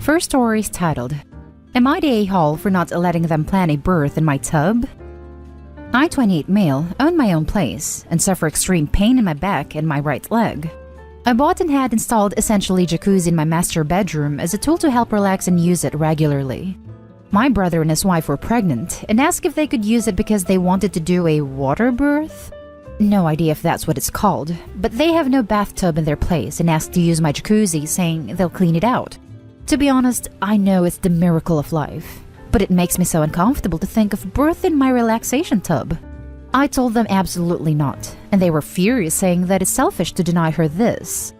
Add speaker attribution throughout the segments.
Speaker 1: First story is titled, Am I the a-hole for not letting them plan a birth in my tub? I, 28 male, own my own place and suffer extreme pain in my back and my right leg. I bought and had installed essentially jacuzzi in my master bedroom as a tool to help relax and use it regularly. My brother and his wife were pregnant and asked if they could use it because they wanted to do a water birth. No idea if that's what it's called, but they have no bathtub in their place and asked to use my jacuzzi, saying they'll clean it out. To be honest, I know it's the miracle of life, but it makes me so uncomfortable to think of birth in my relaxation tub. I told them absolutely not, and they were furious, saying that it's selfish to deny her this.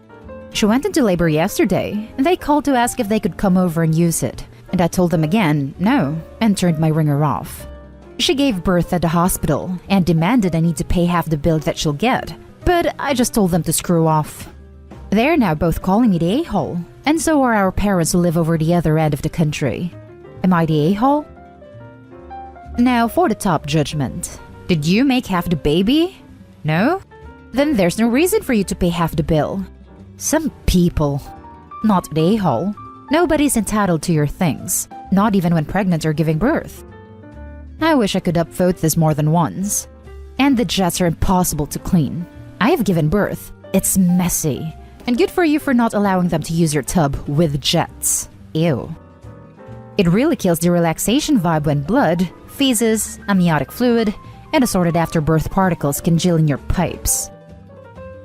Speaker 1: She went into labor yesterday, and they called to ask if they could come over and use it, and I told them again, no, and turned my ringer off. She gave birth at the hospital and demanded I need to pay half the bill that she'll get, but I just told them to screw off. They're now both calling me the a-hole, and so are our parents who live over the other end of the country. Am I the a-hole? Now for the top judgment. Did you make half the baby? No? Then there's no reason for you to pay half the bill. Some people. Not the a-hole. Nobody's entitled to your things, not even when pregnant or giving birth. I wish I could upvote this more than once. And the jets are impossible to clean. I have given birth. It's messy. And good for you for not allowing them to use your tub with jets. Ew. It really kills the relaxation vibe when blood, feces, amniotic fluid, and assorted after-birth particles congeal in your pipes.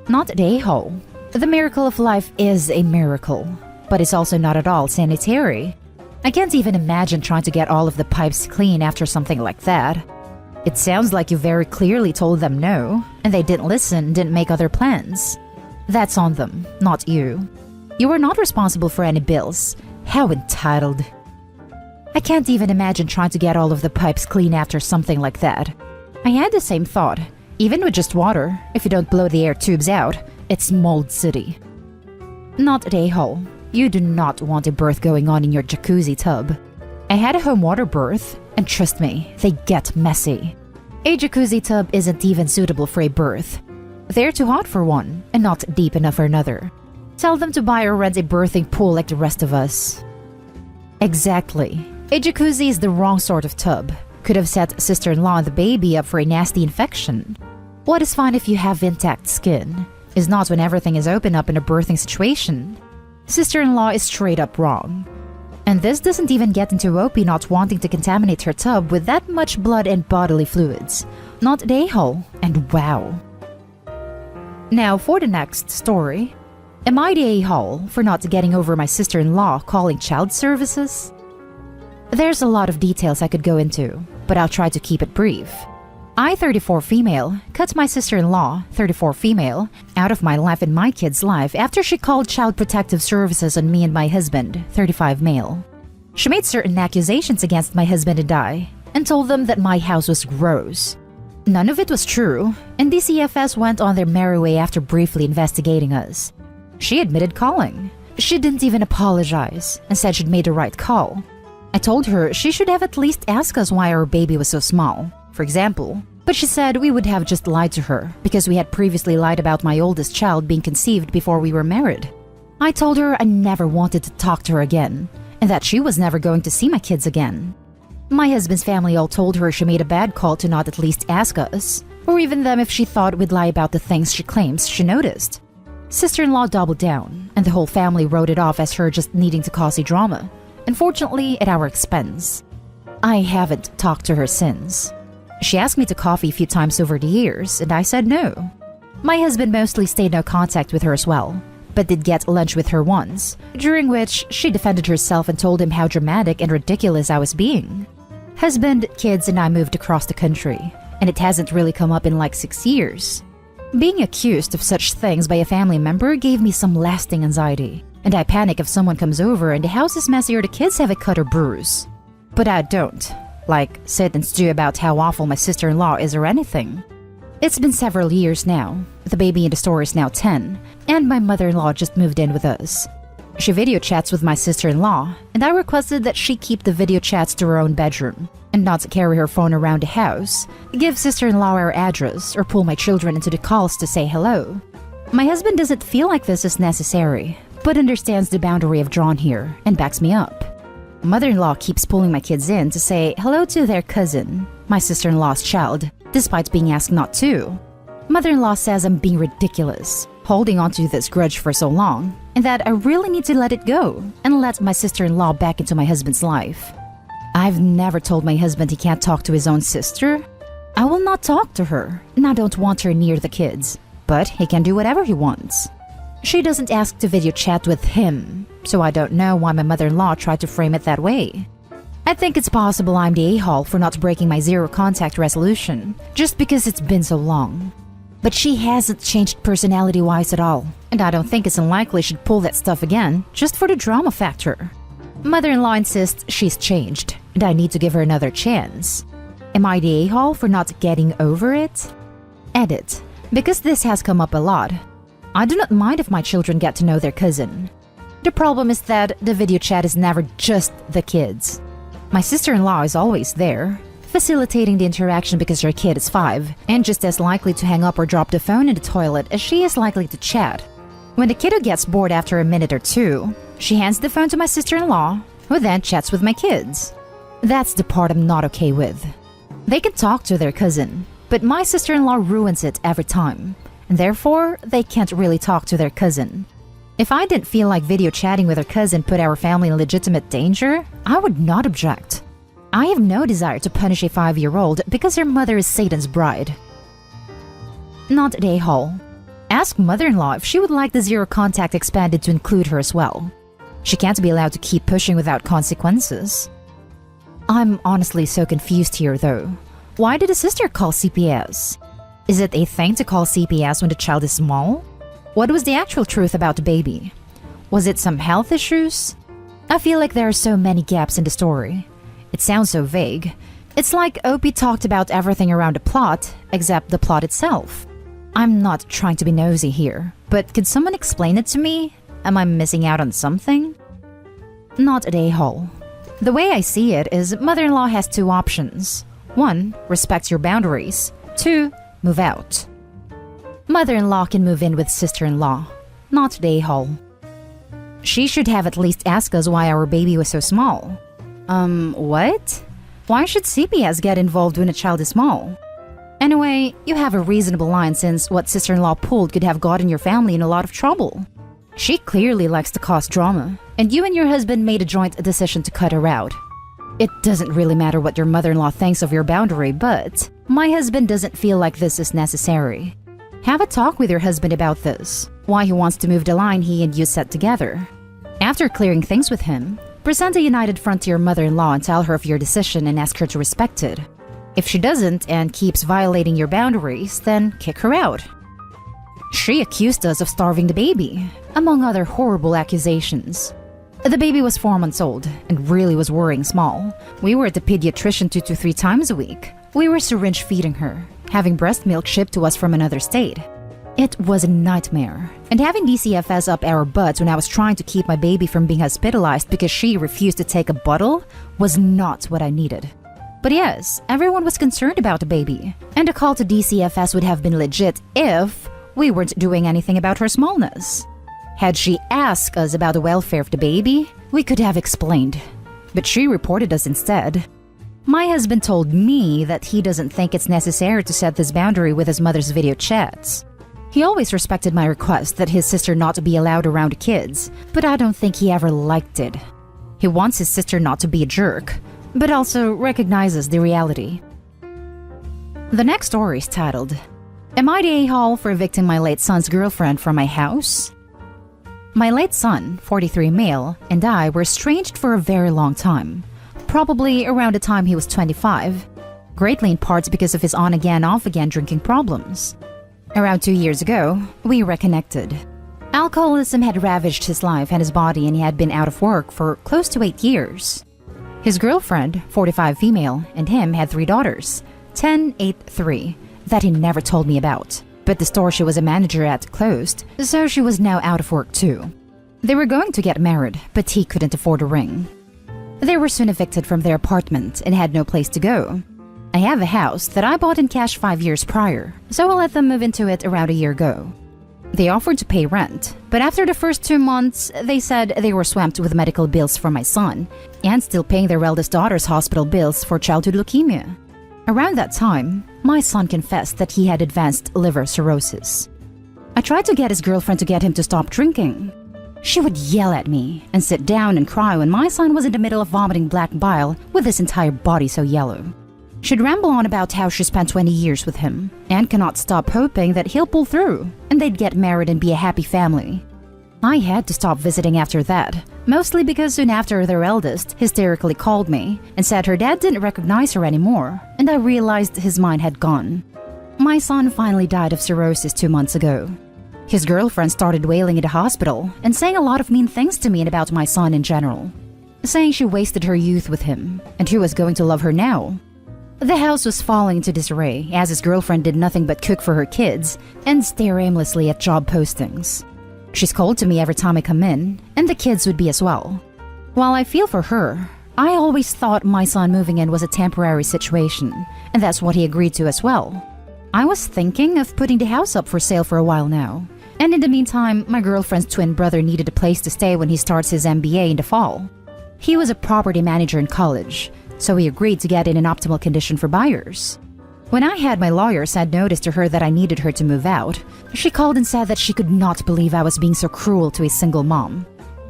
Speaker 1: Not the a-hole. The miracle of life is a miracle, but it's also not at all sanitary. I can't even imagine trying to get all of the pipes clean after something like that. It sounds like you very clearly told them no, and they didn't listen, didn't make other plans. That's on them, not you. You are not responsible for any bills. How entitled. I can't even imagine trying to get all of the pipes clean after something like that. I had the same thought. Even with just water, if you don't blow the air tubes out, it's mold city. Not the a-hole. You do not want a birth going on in your jacuzzi tub. I had a home water birth, and trust me, they get messy. A jacuzzi tub isn't even suitable for a birth. They're too hot for one, and not deep enough for another. Tell them to buy or rent a birthing pool like the rest of us. Exactly. A jacuzzi is the wrong sort of tub. Could have set sister-in-law and the baby up for a nasty infection. What is fine if you have intact skin is not when everything is open up in a birthing situation. Sister-in-law is straight up wrong. And this doesn't even get into OP not wanting to contaminate her tub with that much blood and bodily fluids. Not the a-hole, and wow. Now for the next story. Am I the a-hole for not getting over my sister-in-law calling child services? There's a lot of details I could go into, but I'll try to keep it brief. I, 34 female, cut my sister-in-law, 34 female, out of my life and my kid's life after she called Child Protective Services on me and my husband, 35 male. She made certain accusations against my husband and I, and told them that my house was gross. None of it was true, and DCFS went on their merry way after briefly investigating us. She admitted calling. She didn't even apologize, and said she'd made the right call. I told her she should have at least asked us why our baby was so small, for example, but she said we would have just lied to her because we had previously lied about my oldest child being conceived before we were married. I told her I never wanted to talk to her again, and that she was never going to see my kids again. My husband's family all told her she made a bad call to not at least ask us, or even them if she thought we'd lie about the things she claims she noticed. Sister-in-law doubled down, and the whole family wrote it off as her just needing to cause a drama, unfortunately at our expense. I haven't talked to her since. She asked me to coffee a few times over the years, and I said no. My husband mostly stayed no contact with her as well, but did get lunch with her once, during which she defended herself and told him how dramatic and ridiculous I was being. Husband, kids, and I moved across the country, and it hasn't really come up in like 6 years. Being accused of such things by a family member gave me some lasting anxiety, and I panic if someone comes over and the house is messy or the kids have a cut or bruise. But I don't, like, sit and stew about how awful my sister-in-law is or anything. It's been several years now. The baby in the store is now 10, and my mother-in-law just moved in with us. She video chats with my sister-in-law, and I requested that she keep the video chats to her own bedroom, and not carry her phone around the house, give sister-in-law our address, or pull my children into the calls to say hello. My husband doesn't feel like this is necessary, but understands the boundary I've drawn here and backs me up. Mother-in-law keeps pulling my kids in to say hello to their cousin, my sister-in-law's child, despite being asked not to. Mother-in-law says I'm being ridiculous, holding on to this grudge for so long, and that I really need to let it go and let my sister-in-law back into my husband's life. I've never told my husband he can't talk to his own sister. I will not talk to her, and I don't want her near the kids, but he can do whatever he wants. She doesn't ask to video chat with him, so I don't know why my mother-in-law tried to frame it that way. I think it's possible I'm the a-hole for not breaking my zero contact resolution, just because it's been so long. But she hasn't changed personality-wise at all, and I don't think it's unlikely she'd pull that stuff again, just for the drama factor. Mother-in-law insists she's changed, and I need to give her another chance. Am I the a-hole for not getting over it? Edit. Because this has come up a lot. I do not mind if my children get to know their cousin. The problem is that the video chat is never just the kids. My sister-in-law is always there, facilitating the interaction because her kid is 5 and just as likely to hang up or drop the phone in the toilet as she is likely to chat. When the kiddo gets bored after a minute or two, she hands the phone to my sister-in-law, who then chats with my kids. That's the part I'm not okay with. They can talk to their cousin, but my sister-in-law ruins it every time, and therefore they can't really talk to their cousin. If I didn't feel like video chatting with her cousin put our family in legitimate danger, I would not object. I have no desire to punish a 5-year-old because her mother is Satan's bride. Not a a-hole. Ask mother-in-law if she would like the zero contact expanded to include her as well. She can't be allowed to keep pushing without consequences. I'm honestly so confused here though. Why did a sister call CPS? Is it a thing to call CPS when the child is small? What was the actual truth about the baby? Was it some health issues? I feel like there are so many gaps in the story. It sounds so vague. It's like Opie talked about everything around the plot, except the plot itself. I'm not trying to be nosy here, but could someone explain it to me? Am I missing out on something? Not an a-hole. The way I see it is mother-in-law has 2 options. 1, respect your boundaries. 2, move out. Mother-in-law can move in with sister-in-law, not the a-hole. She should have at least asked us why our baby was so small. What? Why should CPS get involved when a child is small? Anyway, you have a reasonable line since what sister-in-law pulled could have gotten your family in a lot of trouble. She clearly likes to cause drama, and you and your husband made a joint decision to cut her out. It doesn't really matter what your mother-in-law thinks of your boundary, but my husband doesn't feel like this is necessary. Have a talk with your husband about this, why he wants to move the line he and you set together. After clearing things with him, present a united front to your mother-in-law and tell her of your decision and ask her to respect it. If she doesn't and keeps violating your boundaries, then kick her out. She accused us of starving the baby, among other horrible accusations. The baby was 4 months old and really was worrying small. We were at the pediatrician 2 to 3 times a week. We were syringe feeding her, having breast milk shipped to us from another state. It was a nightmare. And having DCFS up our butts when I was trying to keep my baby from being hospitalized because she refused to take a bottle was not what I needed. But yes, everyone was concerned about the baby, and a call to DCFS would have been legit if we weren't doing anything about her smallness. Had she asked us about the welfare of the baby, we could have explained. But she reported us instead. My husband told me that he doesn't think it's necessary to set this boundary with his mother's video chats. He always respected my request that his sister not be allowed around the kids, but I don't think he ever liked it. He wants his sister not to be a jerk, but also recognizes the reality. The next story is titled, Am I the a-hole for evicting my late son's girlfriend from my house? My late son, 43 male, and I were estranged for a very long time, probably around the time he was 25, greatly in part because of his on-again, off-again drinking problems. Around 2 years ago, we reconnected. Alcoholism had ravaged his life and his body, and he had been out of work for close to 8 years. His girlfriend, 45 female, and him had 3 daughters, 10, 8, 3, that he never told me about. But the store she was a manager at closed, so she was now out of work too. They were going to get married, but he couldn't afford a ring. They were soon evicted from their apartment and had no place to go. I have a house that I bought in cash 5 years prior, so I let them move into it around a year ago. They offered to pay rent, but after the first 2 months, they said they were swamped with medical bills for my son and still paying their eldest daughter's hospital bills for childhood leukemia. Around that time, my son confessed that he had advanced liver cirrhosis. I tried to get his girlfriend to get him to stop drinking. She would yell at me and sit down and cry when my son was in the middle of vomiting black bile with his entire body so yellow. She'd ramble on about how she spent 20 years with him and cannot stop hoping that he'll pull through and they'd get married and be a happy family. I had to stop visiting after that, mostly because soon after their eldest hysterically called me and said her dad didn't recognize her anymore, and I realized his mind had gone. My son finally died of cirrhosis 2 months ago. His girlfriend started wailing in the hospital and saying a lot of mean things to me and about my son in general, saying she wasted her youth with him and who was going to love her now. The house was falling into disarray as his girlfriend did nothing but cook for her kids and stare aimlessly at job postings. She's cold to me every time I come in, and the kids would be as well. While I feel for her, I always thought my son moving in was a temporary situation, and that's what he agreed to as well. I was thinking of putting the house up for sale for a while now, and in the meantime, my girlfriend's twin brother needed a place to stay when he starts his MBA in the fall. He was a property manager in college, so we agreed to get it in optimal condition for buyers. When I had my lawyer send notice to her that I needed her to move out, she called and said that she could not believe I was being so cruel to a single mom.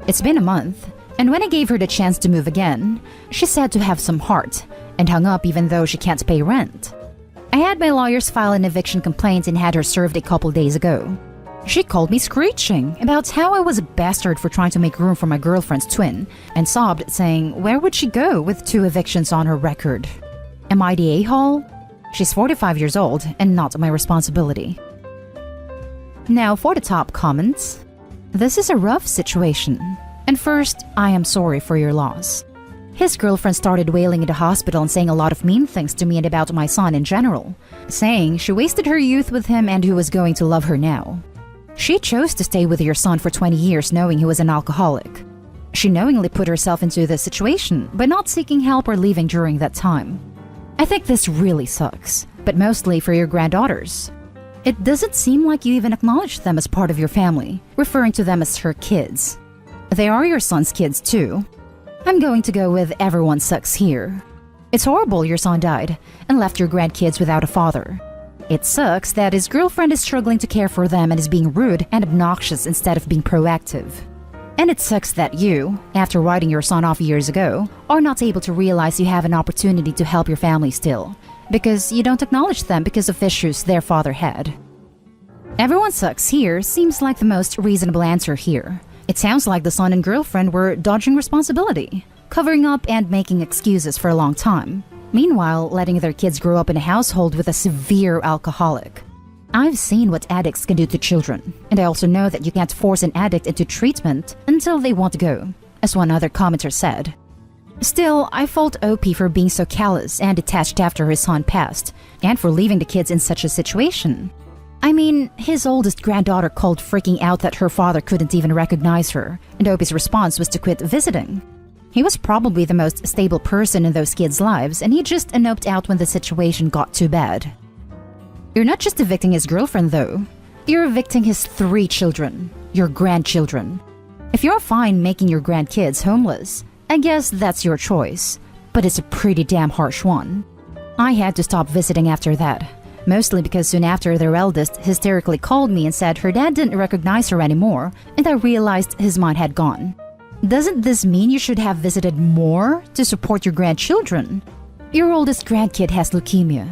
Speaker 1: It's been a month, and when I gave her the chance to move again, she said to have some heart and hung up even though she can't pay rent. I had my lawyers file an eviction complaint and had her served a couple days ago. She called me screeching about how I was a bastard for trying to make room for my girlfriend's twin and sobbed, saying where would she go with 2 evictions on her record? Am I the a-hole? She's 45 years old and not my responsibility. Now for the top comments. This is a rough situation. And first, I am sorry for your loss. His girlfriend started wailing in the hospital and saying a lot of mean things to me and about my son in general, saying she wasted her youth with him and who was going to love her now. She chose to stay with your son for 20 years knowing he was an alcoholic. She knowingly put herself into this situation by not seeking help or leaving during that time. I think this really sucks, but mostly for your granddaughters. It doesn't seem like you even acknowledge them as part of your family, referring to them as her kids. They are your son's kids too. I'm going to go with everyone sucks here. It's horrible your son died and left your grandkids without a father. It sucks that his girlfriend is struggling to care for them and is being rude and obnoxious instead of being proactive. And it sucks that you, after writing your son off years ago, are not able to realize you have an opportunity to help your family still, because you don't acknowledge them because of issues their father had. Everyone sucks here seems like the most reasonable answer here. It sounds like the son and girlfriend were dodging responsibility, covering up and making excuses for a long time, meanwhile letting their kids grow up in a household with a severe alcoholic. I've seen what addicts can do to children, and I also know that you can't force an addict into treatment until they want to go, as one other commenter said. Still, I fault OP for being so callous and detached after his son passed, and for leaving the kids in such a situation. I mean, his oldest granddaughter called freaking out that her father couldn't even recognize her, and OP's response was to quit visiting. He was probably the most stable person in those kids' lives, and he just noped out when the situation got too bad. You're not just evicting his girlfriend, though. You're evicting his 3 children, your grandchildren. If you're fine making your grandkids homeless, I guess that's your choice, but it's a pretty damn harsh one. I had to stop visiting after that, mostly because soon after their eldest hysterically called me and said her dad didn't recognize her anymore, and I realized his mind had gone. Doesn't this mean you should have visited more to support your grandchildren? Your oldest grandkid has leukemia.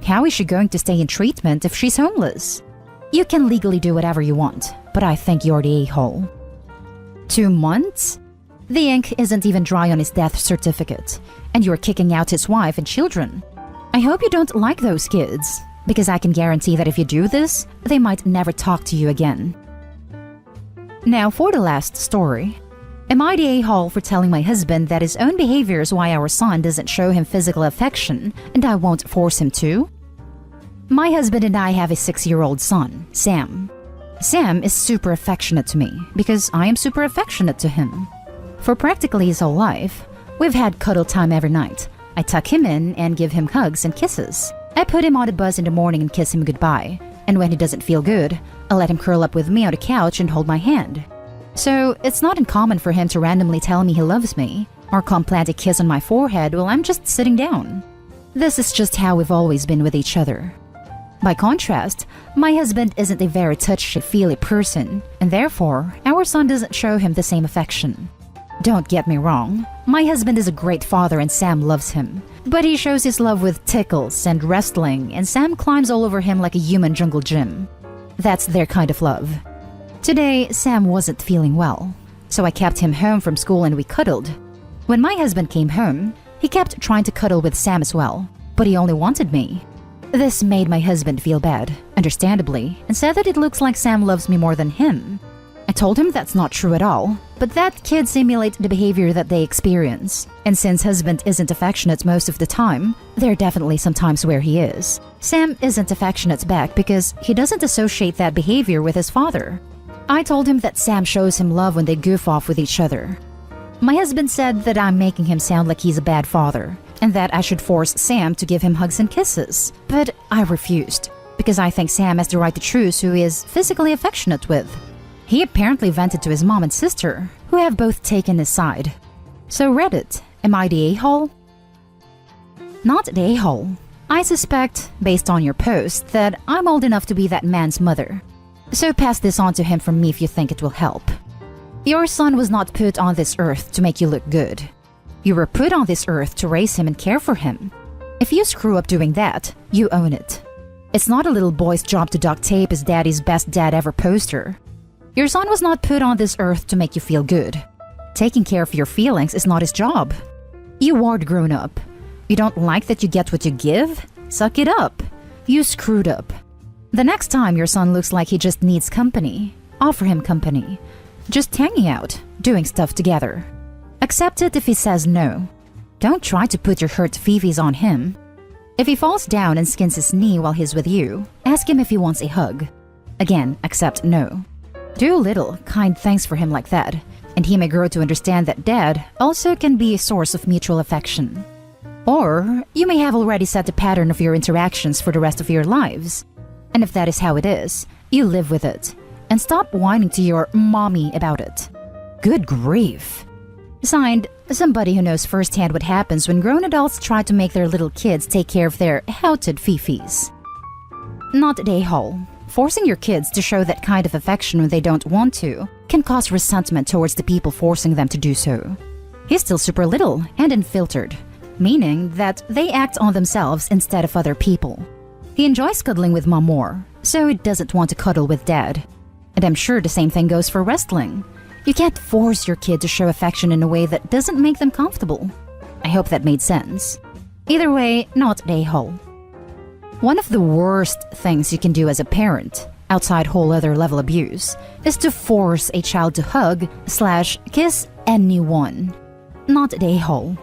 Speaker 1: How is she going to stay in treatment if she's homeless? You can legally do whatever you want, but I think you're the a-hole. 2 months? The ink isn't even dry on his death certificate, and you're kicking out his wife and children. I hope you don't like those kids, because I can guarantee that if you do this, they might never talk to you again. Now for the last story. Am I the a-hole for telling my husband that his own behavior is why our son doesn't show him physical affection, and I won't force him to? My husband and I have a 6-year-old son, Sam. Sam is super affectionate to me because I am super affectionate to him. For practically his whole life, we've had cuddle time every night. I tuck him in and give him hugs and kisses. I put him on the bus in the morning and kiss him goodbye. And when he doesn't feel good, I let him curl up with me on the couch and hold my hand. So it's not uncommon for him to randomly tell me he loves me, or come plant a kiss on my forehead while I'm just sitting down. This is just how we've always been with each other. By contrast, my husband isn't a very touchy-feely person, and therefore, our son doesn't show him the same affection. Don't get me wrong, my husband is a great father and Sam loves him. But he shows his love with tickles and wrestling, and Sam climbs all over him like a human jungle gym. That's their kind of love. Today, Sam wasn't feeling well, so I kept him home from school and we cuddled. When my husband came home, he kept trying to cuddle with Sam as well, but he only wanted me. This made my husband feel bad, understandably, and said that it looks like Sam loves me more than him. I told him that's not true at all, but that kids simulate the behavior that they experience. And since husband isn't affectionate most of the time, there are definitely some times where he is. Sam isn't affectionate back because he doesn't associate that behavior with his father. I told him that Sam shows him love when they goof off with each other. My husband said that I'm making him sound like he's a bad father, and that I should force Sam to give him hugs and kisses. But I refused, because I think Sam has the right to choose who he is physically affectionate with. He apparently vented to his mom and sister, who have both taken his side. So Reddit, am I the a-hole? Not the a-hole. I suspect, based on your post, that I'm old enough to be that man's mother. So pass this on to him from me if you think it will help. Your son was not put on this earth to make you look good. You were put on this earth to raise him and care for him. If you screw up doing that, you own it. It's not a little boy's job to duct tape his daddy's best dad ever poster. Your son was not put on this earth to make you feel good. Taking care of your feelings is not his job. You are grown up. You don't like that you get what you give? Suck it up. You screwed up. The next time your son looks like he just needs company, offer him company. Just hanging out, doing stuff together. Accept it if he says no. Don't try to put your hurt fifis on him. If he falls down and skins his knee while he's with you, ask him if he wants a hug. Again, accept no. Do little, kind things for him like that, and he may grow to understand that dad also can be a source of mutual affection. Or you may have already set the pattern of your interactions for the rest of your lives. And if that is how it is, you live with it, and stop whining to your mommy about it. Good grief. Signed, somebody who knows firsthand what happens when grown adults try to make their little kids take care of their outed fifis. Not the a-hole. Forcing your kids to show that kind of affection when they don't want to can cause resentment towards the people forcing them to do so. He's still super little and unfiltered, meaning that they act on themselves instead of other people. He enjoys cuddling with mom more, so he doesn't want to cuddle with dad. And I'm sure the same thing goes for wrestling. You can't force your kid to show affection in a way that doesn't make them comfortable. I hope that made sense. Either way, not the a-hole. One of the worst things you can do as a parent, outside whole other level abuse, is to force a child to hug/kiss anyone. Not the a-hole.